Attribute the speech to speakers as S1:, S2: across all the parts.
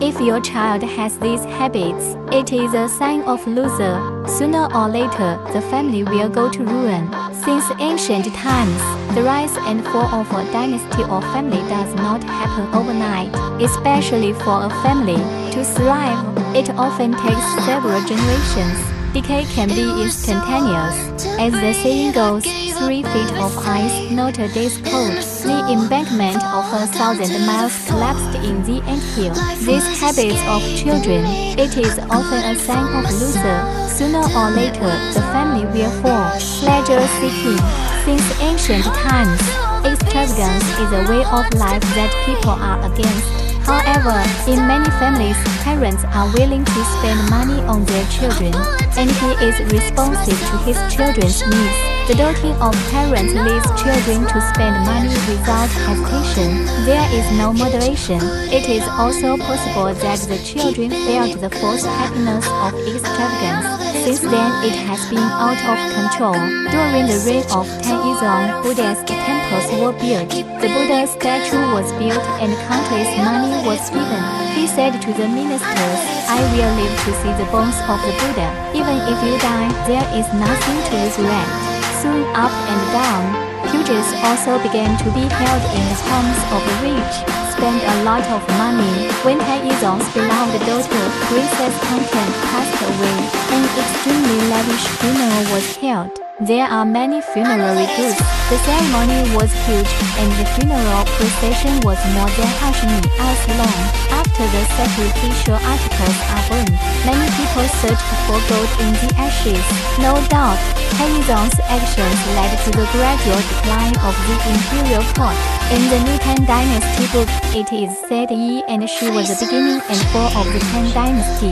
S1: If your child has these habits, it is a sign of loser. Sooner or later, the family will go to ruin. Since ancient times, the rise and fall of a dynasty or family does not happen overnight. Especially for a family to thrive, it often takes several generations. Decay can be instantaneous. As the saying goes, 3 feet of ice, not a day's cold. The embankment of 1,000 miles collapsed in the anthill. These habits of children, it is often a sign of loser. Sooner or later, the family will fall. Pleasure seeking. Since ancient times, extravagance is a way of life that people are against. However, in many families, parents are willing to spend money on their children, and he is responsive to his children's needs. The doting of parents leads children to spend money without hesitation. There is no moderation. It is also possible that the children felt the false happiness of extravagance. Since then, it has been out of control. During the reign of Taizong, Buddhist temples were built. The Buddha statue was built and countless money was given. He said to the ministers, "I will live to see the bones of the Buddha. Even if you die, there is nothing to resurrect." Soon up and down, pujas also began to be held in the homes of the rich. Spent a lot of money. When Taizong's beloved daughter, Princess Tangtan, passed away, an extremely lavish funeral was held. There are many funerary goods. The ceremony was huge, and the funeral procession was more than 100 hours long. After the sacrificial articles are burned, many people searched for gold in the ashes. No doubt, Taizong's actions led to the gradual decline of the imperial court. In the New Tang Dynasty book, it is said Yi and Shi was the beginning and fall of the Tang Dynasty.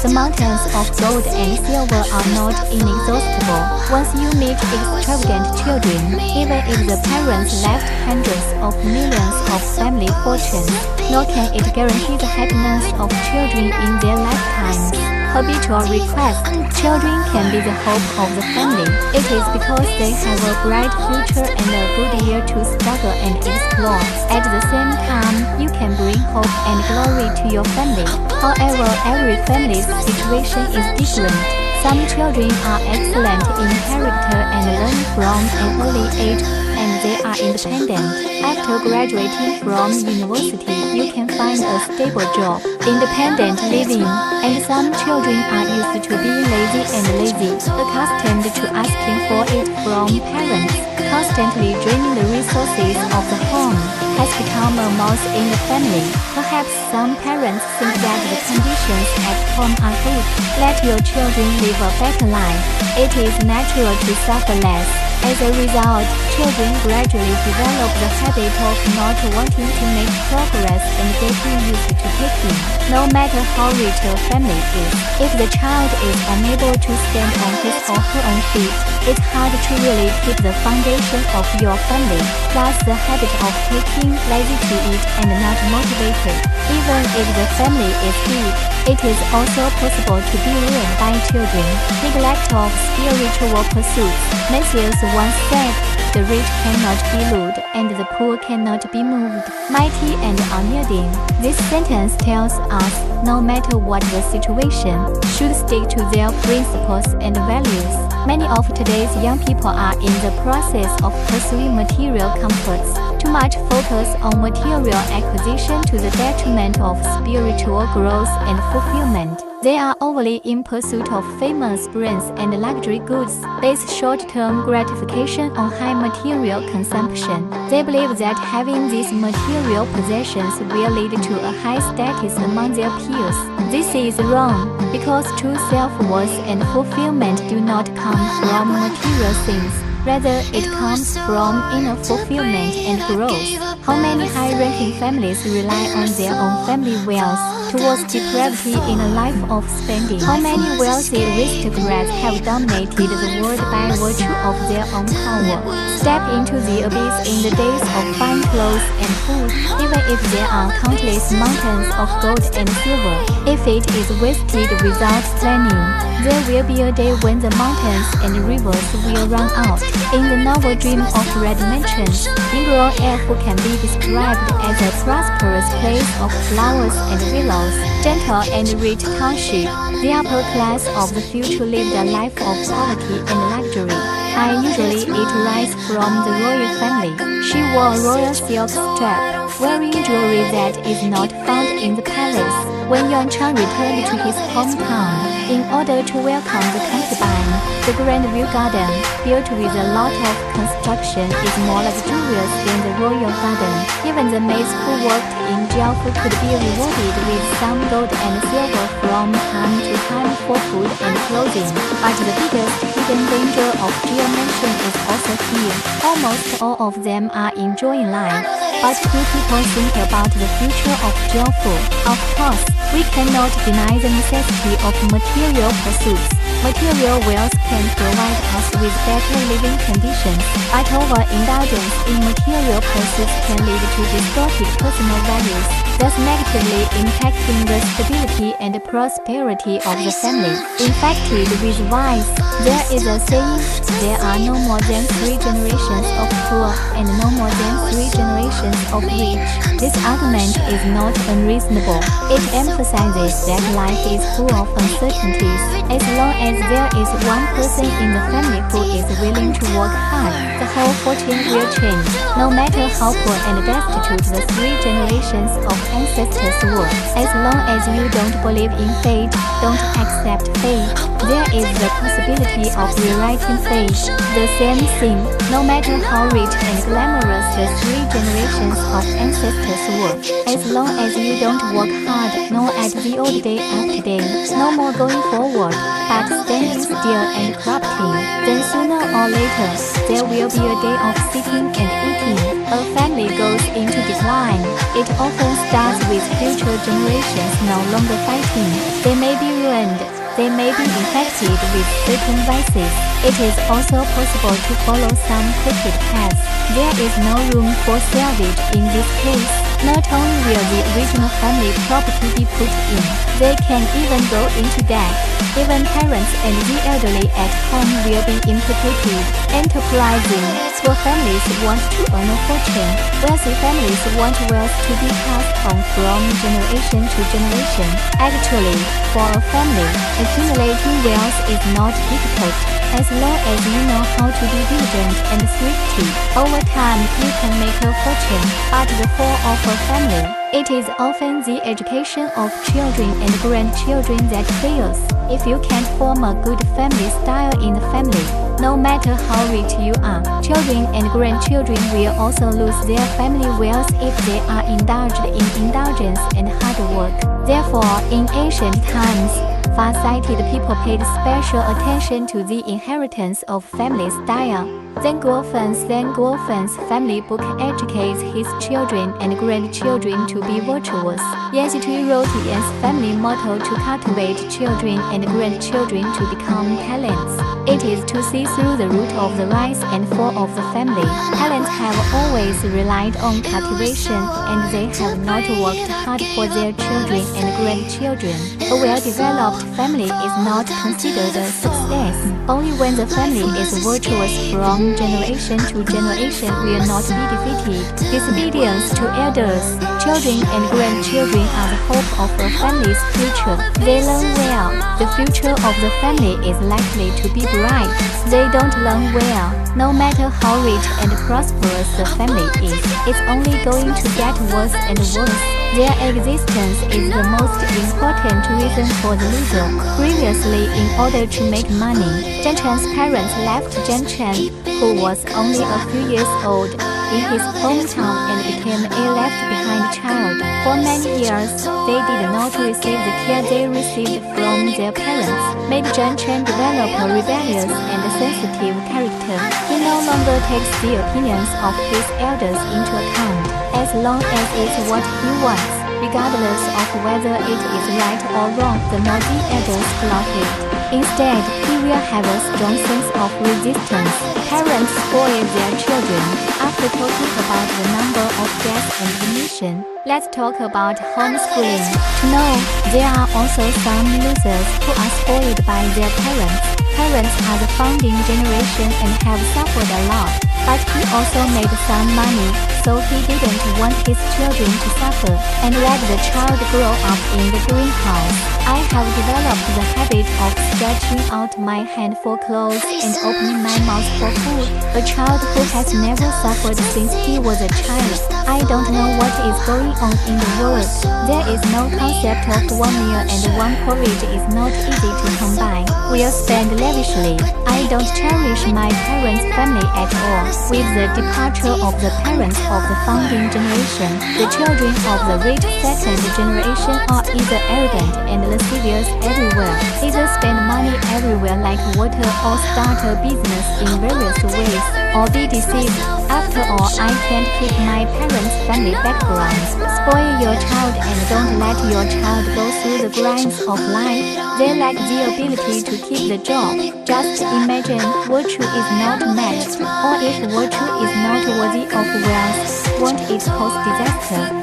S1: The mountains of gold and silver are not inexhaustible. Once you meet extravagant children, even if the parents left hundreds of millions of family fortunes, nor can it guarantee the happiness of children in their lifetimes. Habitual request. Children can be the hope of the family. It is because they have a bright future and a good year to struggle and explore. At the same time, you can bring hope and glory to your family. However, every family's situation is different. Some children are excellent in character and learn from an early age, and they are independent. After graduating from university, you can find a stable job, independent living, and some children are used to being lazy, accustomed to asking for it from parents, constantly draining the resources of the home, has become a mouse in the family. Perhaps some parents think that the conditions at home are good. Let your children live a better life. It is natural to suffer less. As a result, children gradually develop the habit of not wanting to make progress and getting used to taking. No matter how rich a family is, if the child is unable to stand on his or her own feet, it's hard to really keep the foundation of your family. Plus, the habit of taking, lazy to eat, and not motivated. Even if the family is big, it is also possible to be ruined by children. Neglect of spiritual pursuits. Mencius once said, "The rich cannot be ruled, and the poor cannot be moved, mighty and unyielding." This sentence tells us, no matter what the situation, should stick to their principles and values. Many of today's young people are in the process of pursuing material comforts. Too much focus on material acquisition to the detriment of spiritual growth and fulfillment. They are overly in pursuit of famous brands and luxury goods, base short-term gratification on high material consumption. They believe that having these material possessions will lead to a high status among their peers. This is wrong, because true self-worth and fulfillment do not come from material things. Rather, it comes from inner fulfillment and growth. How many high-ranking families rely on their own family wealth towards depravity in a life of spending? How many wealthy aristocrats have dominated the world by virtue of their own power? Step into the abyss in the days of fine clothes and food, even if there are countless mountains of gold and silver. If it is wasted without planning, there will be a day when the mountains and rivers will run out. In the novel Dream of Red Mansion, Yingluo Airport can be described as a prosperous place of flowers and villas. gentle and rich township. The upper class of the future lived a life of poverty and luxury. I usually eat rice from the royal family. She wore royal silk strap, wearing jewelry that is not found in the palace. When Yuan Chang returned to his hometown, in order to welcome the concubine, the Grand View Garden, built with a lot of construction, is more luxurious than the royal garden. Even the maids who worked in Jiaofu could be rewarded with some gold and silver from time to time for food and clothing. But the biggest hidden danger of Jia Mansion is also here. Almost all of them are enjoying life. But few people think about the future of Jiaofu. Of course, we cannot deny the necessity of material pursuits. Material wealth can provide us with better living conditions, but overindulgence in material pursuits can lead to distorted personal values, thus negatively impacting the stability and prosperity of the family. Infected with vice, there is a saying, there are no more than 3 generations of poor and no more than 3 generations of rich. This argument is not unreasonable. It emphasizes that life is full of uncertainties. As long as there is one person in the family who is willing to work hard, the whole fortune will change. No matter how poor and destitute the 3 generations of ancestors were, as long as you don't believe in fate, don't accept fate, there is the possibility of rewriting fate. The same thing, no matter how rich and glamorous the 3 generations of ancestors were, as long as you don't work hard, nor at the old day after day, no more going forward, but standing still and corrupting, then sooner or later, there will be a day of sitting and eating. A family goes into decline. It often starts with future generations no longer fighting. They may be ruined. They may be infected with certain vices. It is also possible to follow some crooked paths. There is no room for salvage in this case. Not only will the original family property be put in, they can even go into debt. Even parents and the elderly at home will be implicated. Enterprising, poor families want to earn a fortune. Wealthy families want wealth to be passed on from generation to generation. Actually, for a family, accumulating wealth is not difficult. As long as you know how to be diligent and thrifty, over time you can make a fortune. But the fall of a family, it is often the education of children and grandchildren that fails. If you can't form a good family style in the family, no matter how rich you are, children and grandchildren will also lose their family wealth if they are indulged in indulgence and hard work. Therefore, in ancient times, far-sighted people paid special attention to the inheritance of family style. Zhang Guofan's family book educates his children and grandchildren to be virtuous. Yan Xitui wrote Yan's family motto to cultivate children and grandchildren to become talents. It is to see through the root of the rise and fall of the family. Talents have always relied on cultivation, and they have not worked hard for their children and grandchildren. A well-developed family is not considered a success. Only when the family is virtuous from generation to generation will not be defeated. Disobedience to elders, children and grandchildren are the hope of a family's future. They learn well. The future of the family is likely to be bright. They don't learn well. No matter how rich and prosperous the family is, it's only going to get worse and worse. Their existence is the most important reason for the loser. Previously, in order to make money, Zhang Chen's parents left Zhang Chen, who was only a few years old, in his hometown and became a left-behind child. For many years, they did not receive the care they received from their parents, made Zhang Chen develop a rebellious and sensitive character. He no longer takes the opinions of his elders into account, as long as it's what he wants, regardless of whether it is right or wrong. The more the elders plot it, instead, he will have a strong sense of resistance. Parents spoil their children. After talking about the number of deaths and emission, let's talk about homeschooling. To know, there are also some losers who are spoiled by their parents. parents are the founding generation and have suffered a lot, but he also made some money, so he didn't want his children to suffer, and let the child grow up in the greenhouse. I have developed the habit of stretching out my hand for clothes and opening my mouth for food. A child who has never suffered since he was a child. I don't know what is going on in the world. There is no concept of one meal and one porridge is not easy to come by. We'll spend lavishly. I don't cherish my parents' family at all. With the departure of the parents of the founding generation, the children of the rich second generation are either arrogant and lascivious everywhere, either spend money everywhere like water or start a business in various ways, or be deceived. After all, I can't keep my parents' family background. Spoil your child and don't let your child go through the grinds of life. They lack the ability to keep the job. Just imagine virtue is not matched, or if virtue is not worthy of wealth, won't it cause disaster?